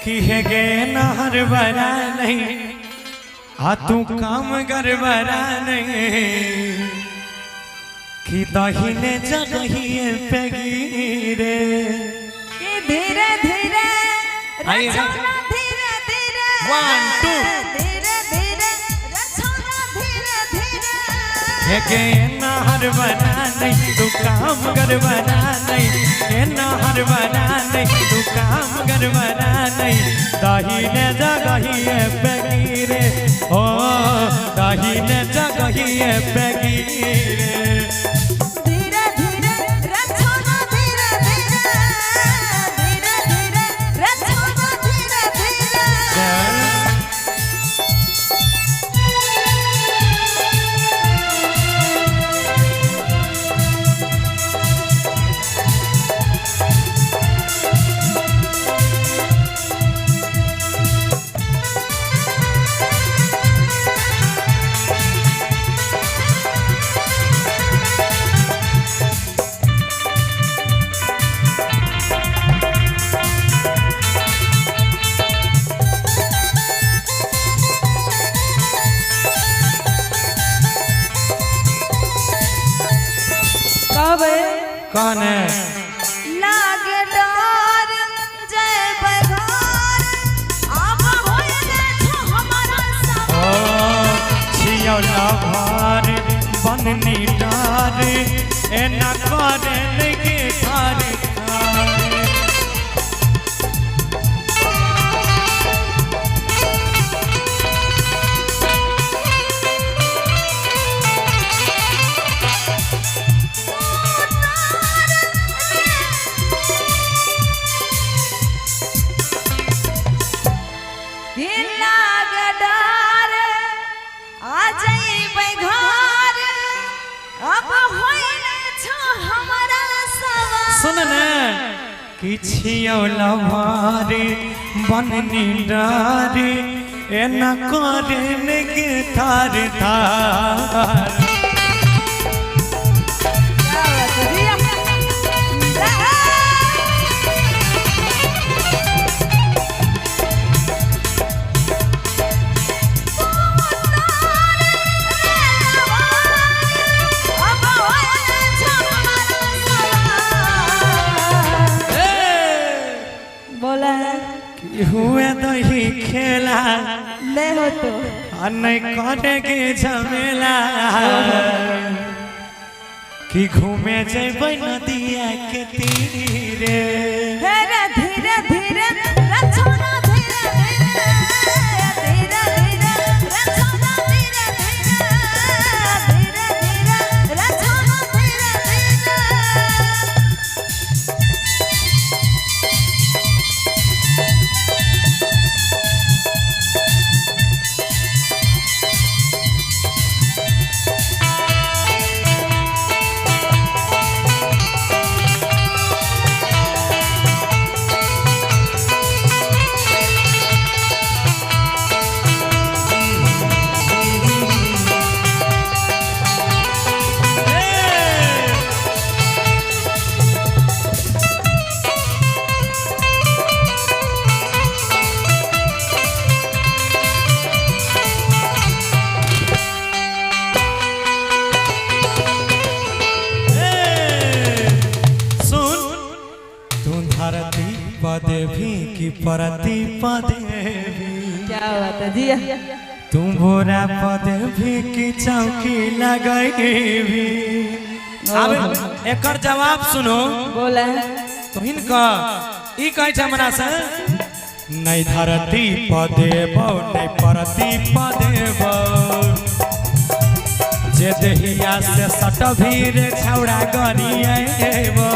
कि है गे नहर बरा नहीं आ तू काम गरबरा नहीं कि दहीने जगहिए पे गिरे कि धीरे धीरे आइए धीरे धीरे 1 2 धीरे धीरे रचना धीरे धीरे है गे नहर बरा नहीं तू काम गरबरा नहीं है नहर बरा नहीं तू काम गरबरा नहीं दहीने जगहिए पे गिरे ओ दहीने जगहिए पे गिरे धीरे धीरे रचना धीरे धीरे धीरे धीरे रचना धीरे धीरे कौन है लागे डर जय बघार अब होइले छ हमारा सब ओ छियौला भार बननी डार एना करे लगे थार लागे डर आ जइबै घर अब होइले छ हमारा सब सुन न कि छियौला भार बननी डार एना करे लगे थार थार हुए दही खेला ले हो तो नहीं करे के झमेला कि घूमे जेबै नदिया के तीरे धीरे धीरे धीरे रचना धीरे धीरे धीरे धीरे रचना धीरे धीरे धीरे धीरे रचना धीरे धीरे पदे भी की परती पदे भी क्या बात है जी तुम बोरा पदे भी की चौकी लगाई भी अब एकर जवाब सुनो बोला तो इनका ई कहे छ हमरा से नहीं धरती पदे बो नहीं परती पदे बो जे देहिया से सट भीर छौड़ा गरिएबो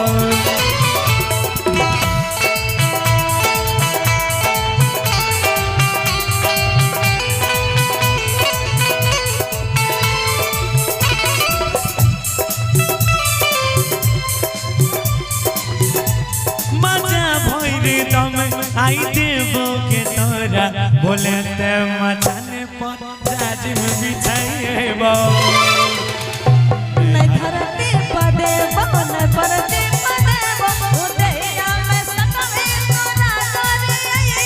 दम आई देवो के तोरा बोले ते मचाने पर जाजिम बिछाइबो नहीं धरती पदे बन परती पदे उदैया में सकवे तोरा करिए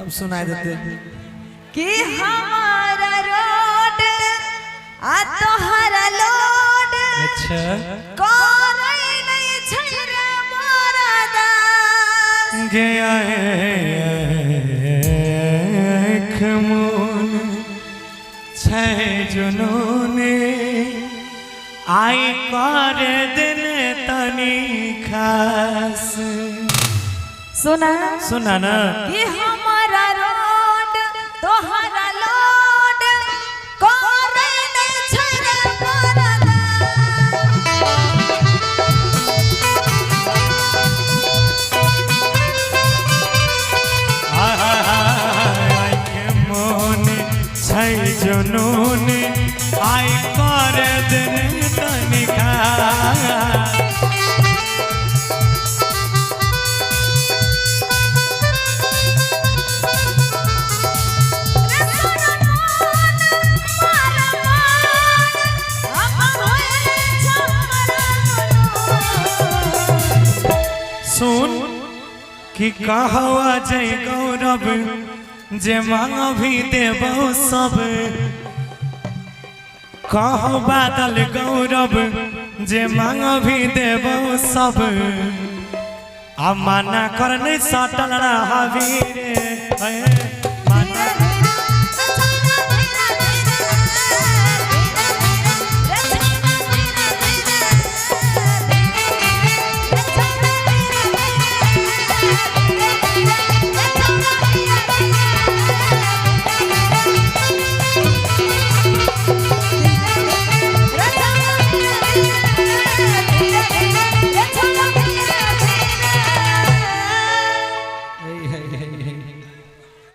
अब सुनाई देते कि हमारा रोड आ तोहरा लोड अच्छा कोई नहीं छरे मोरा दास गया खमोन छह जुनून आई कर दिन तनी खास सुना सुना ना कि हमारा रोड तोहरा लोड कोई नहीं छरे मोरा मोन छह जुनून आई कर दिन तनी खास सुन कि कहवा जय गौरव जे मांग भी देबो सब कह बादल गौरव जे मांग भी देबो सब आ मना कर नहीं सटल रहा रे